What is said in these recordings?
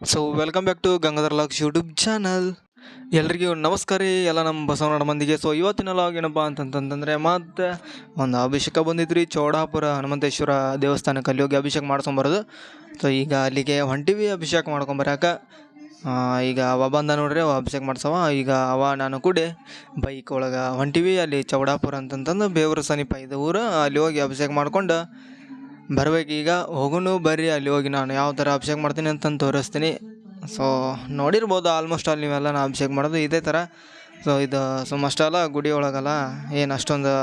So welcome back to Gangadhar logs YouTube channel. ಎಲ್ರಿಗೂ ನಮಸ್ಕಾರ ರೀ, ಎಲ್ಲ ನಮ್ಮ ಬಸವನಗೌಡ ಮಂದಿಗೆ. ಸೊ ಇವತ್ತಿನ ಲಾಗ್ ಏನಪ್ಪ ಅಂತಂತಂದರೆ ಮತ್ತೆ ಒಂದು ಅಭಿಷೇಕ ಬಂದಿತ್ತು ರೀ. ಚೌಡಾಪುರ ಹನುಮಂತೇಶ್ವರ ದೇವಸ್ಥಾನಕ್ಕೆ ಅಲ್ಲಿ ಹೋಗಿ ಅಭಿಷೇಕ ಮಾಡ್ಕೊಂಬರೋದು. ಸೊ ಈಗ ಅಲ್ಲಿಗೆ ಹೊಂಟಿವಿ ಅಭಿಷೇಕ ಮಾಡ್ಕೊಂಬರಾಕ. ಈಗ ಅವ ಬಂದ ನೋಡ್ರಿ, ಅವ ಅಭಿಷೇಕ ಮಾಡ್ಸವ. ಈಗ ಅವ ನಾನು ಕೂಡಿ ಬೈಕ್ ಒಳಗೆ ಹೊಂಟಿವಿ. ಅಲ್ಲಿ ಚೌಡಾಪುರ ಅಂತಂತಂದು ಬೇವೂರು ಸಮೀಪ ಇದು ಊರು. ಅಲ್ಲಿ ಹೋಗಿ ಅಭಿಷೇಕ ಮಾಡ್ಕೊಂಡು ಬರ್ಬೇಕು. ಈಗ ಹೋಗೋಣ ಬರ್ರಿ, ಅಲ್ಲಿ ಹೋಗಿ ನಾನು ಯಾವ ಥರ ಅಭಿಷೇಕ ಮಾಡ್ತೀನಿ ಅಂತಂದು ತೋರಿಸ್ತೀನಿ. ಸೊ ನೋಡಿರ್ಬೋದು ಆಲ್ಮೋಸ್ಟ್ ಅಲ್ಲಿ ನೀವೆಲ್ಲ ನಾನು ಅಭಿಷೇಕ ಮಾಡೋದು ಇದೇ ಥರ. ಸೊ ಇದು ಅಷ್ಟಲ್ಲ, ಗುಡಿ ಒಳಗಲ್ಲ ಏನು ಅಷ್ಟೊಂದು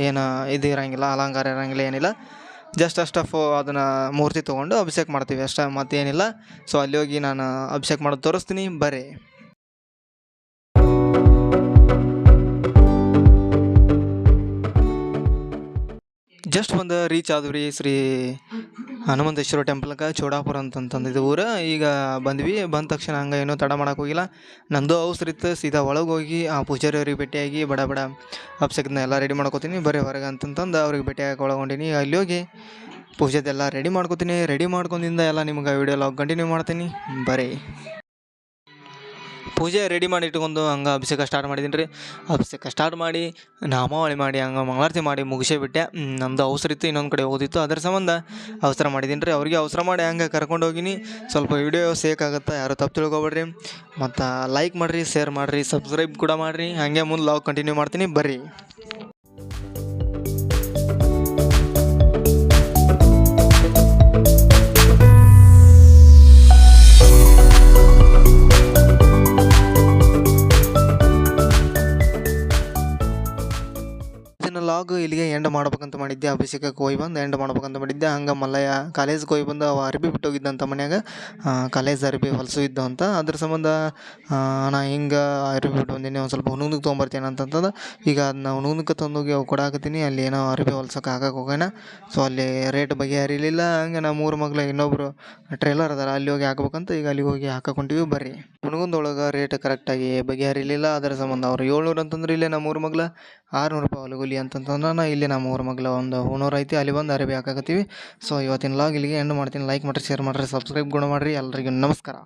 ಏನು ಇದು ಇರೋಂಗಿಲ್ಲ, ಅಲಂಕಾರ ಇರೋಂಗಿಲ್ಲ, ಏನಿಲ್ಲ. ಜಸ್ಟ್ ಅದನ್ನು ಮೂರ್ತಿ ತೊಗೊಂಡು ಅಭಿಷೇಕ ಮಾಡ್ತೀವಿ ಅಷ್ಟೇ, ಮತ್ತೇನಿಲ್ಲ. ಸೊ ಅಲ್ಲಿ ಹೋಗಿ ನಾನು ಅಭಿಷೇಕ ಮಾಡೋದು ತೋರಿಸ್ತೀನಿ ಬರ್ರಿ. ಜಸ್ಟ್ ಬಂದು ರೀಚ್ ಆದ್ವಿ ರೀ ಶ್ರೀ ಹನುಮಂತೇಶ್ವರ ಟೆಂಪಲ್ಗೆ, ಚೌಡಾಪುರ ಅಂತಂತಂದು ಇದು ಊರು. ಈಗ ಬಂದ್ವಿ. ಬಂದ ತಕ್ಷಣ ಹಂಗೆ ಏನೂ ತಡ ಮಾಡೋಕೆ ಹೋಗಿಲ್ಲ. ನಂದು ಅವಸರ ಇತ್ತು, ಸೀದಾ ಒಳಗೆ ಹೋಗಿ ಆ ಪೂಜಾರಿ ಅವ್ರಿಗೆ ಭೇಟಿಯಾಗಿ ಬಡ ಅಭಿಷೇಕನ ಎಲ್ಲ ರೆಡಿ ಮಾಡ್ಕೋತೀನಿ ಬರೀ ಹೊರಗೆ ಅಂತಂತಂದು ಅವ್ರಿಗೆ ಭೇಟಿಯಾಗಿ ಒಳಗೊಂಡಿನಿ. ಅಲ್ಲಿ ಹೋಗಿ ಪೂಜೆದೆಲ್ಲ ರೆಡಿ ಮಾಡ್ಕೋತೀನಿ. ರೆಡಿ ಮಾಡ್ಕೊಂಡಿಂದ ಎಲ್ಲ ನಿಮ್ಗೆ ವಿಡಿಯೋ ಲಾಗ್ ಕಂಟಿನ್ಯೂ ಮಾಡ್ತೀನಿ ಬರೀ. ಪೂಜೆ ರೆಡಿ ಮಾಡಿ ಇಟ್ಕೊಂಡು ಹಂಗೆ ಅಭಿಷೇಕ ಸ್ಟಾರ್ಟ್ ಮಾಡಿದ್ದೀನಿ ರೀ. ಅಭಿಷೇಕ ಸ್ಟಾರ್ಟ್ ಮಾಡಿ ನಾಮಾವಳಿ ಮಾಡಿ ಹಂಗೆ ಮಂಗಳಾರತಿ ಮಾಡಿ ಮುಗಿಸೇ ಬಿಟ್ಟೆ. ನಮ್ಮದು ಅವಸರ ಇತ್ತು, ಇನ್ನೊಂದು ಕಡೆ ಓದಿತ್ತು, ಅದರ ಸಂಬಂಧ ಅವಸರ ಮಾಡಿದ್ದೀನಿ ರೀ. ಅವ್ರಿಗೆ ಅವಸರ ಮಾಡಿ ಹಂಗೆ ಕರ್ಕೊಂಡು ಹೋಗಿನಿ. ಸ್ವಲ್ಪ ವಿಡಿಯೋ ಸೇಕ್ ಆಗುತ್ತೆ, ಯಾರು ತಪ್ಪು ತಿಳ್ಕೊಬೇಡ್ರಿ. ಮತ್ತು ಲೈಕ್ ಮಾಡಿರಿ, ಶೇರ್ ಮಾಡಿರಿ, ಸಬ್ಸ್ಕ್ರೈಬ್ ಕೂಡ ಮಾಡಿರಿ. ಹಾಗೆ ಮುಂದೆ ಲಾಗ್ ಕಂಟಿನ್ಯೂ ಮಾಡ್ತೀನಿ ಬರ್ರಿ. ಲಾಗ್ ಇಲ್ಲಿಗೆ ಎಂಡ್ ಮಾಡ್ಬೇಕಂತ ಮಾಡಿದ್ದೆ. ಅಭಿಷೇಕಕ್ಕೆ ಹೋಗಿ ಬಂದು ಎಂಡ್ ಮಾಡ್ಬೇಕಂತ ಮಾಡಿದ್ದೆ. ಹಂಗೆ ಮಲ್ಲಯ್ಯ ಕಾಲೇಜ್ಗೆ ಹೋಗಿ ಬಂದು ಅವ ಅರ್ಬಿ ಬಿಟ್ಟು ಹೋಗಿದ್ದಂತ ಮನ್ಯಾಗ, ಕಾಲೇಜ್ ಅರ್ಬಿ ಹೊಲಸು ಇದ್ದು ಅಂತ. ಅದ್ರ ಸಂಬಂಧ ನಾ ಹಿಂಗೆ ಅರ್ಬಿ ಬಿಟ್ಟು ಬಂದೀನಿ, ಒಂದು ಸ್ವಲ್ಪ ಹುಣುಗ್ದಕ್ಕೆ ತೊಗೊಂಬರ್ತೇನೆ ಅಂತಂತಂದು ಈಗ ಅದನ್ನ ಹುಣುಗ್ದಕ್ಕೆ ತಂದೋಗಿ ಅವು ಕೊಡಾಕತ್ತೀನಿ. ಅಲ್ಲಿ ಏನೋ ಅರ್ಬಿ ಹೊಲ್ಸಕ್ಕೆ ಹಾಕಕ್ಕೆ ಹೋಗೋಣ. ಸೊ ಅಲ್ಲಿ ರೇಟ್ ಬಗೆಹರಿಲಿಲ್ಲ. ಹಂಗೆ ನಾ ಮೂರು ಮಗ್ಳು ಇನ್ನೊಬ್ಬರು ಟ್ರೇಲರ್ ಅದಾರ, ಅಲ್ಲಿ ಹೋಗಿ ಹಾಕ್ಬೇಕಂತ ಈಗ ಅಲ್ಲಿಗೆ ಹೋಗಿ ಹಾಕೊಂಡೀವಿ ಬರ್ರಿ. ಹುಣಗುಂದೊಳಗೆ ರೇಟ್ ಕರೆಕ್ಟಾಗಿ ಬಗೆಹರಿಲಿಲ್ಲ. ಅದರ ಸಂಬಂಧ ಅವ್ರು 700 ಅಂತಂದ್ರೆ ಇಲ್ಲೇ ನಮ್ಮ 3 ಮಗ್ಳು 600 ರೂಪಾಯಿ ಹೊಲಗುಲಿ ಅಂತಂತಂದ್ರೆ ಇಲ್ಲಿ ನಮ್ಮ 3 ಮಗ್ಳು ಒಂದು 100 ಐತಿ. ಅಲ್ಲಿ ಬಂದು ಅರಬಿ ಹಾಕಾಕತ್ತೀವಿ. ಸೊ ಇವತ್ತಿನ ಲಾಗ್ ಇಲ್ಲಿಗೆ ಎಂಡ್ ಮಾಡ್ತೀನಿ. ಲೈಕ್ ಮಾಡಿರಿ, ಶೇರ್ ಮಾಡಿರಿ, ಸಬ್ಸ್ಕ್ರೈಬ್ ಕೂಡ ಮಾಡಿರಿ. ಎಲ್ಲರಿಗೂ ನಮಸ್ಕಾರ.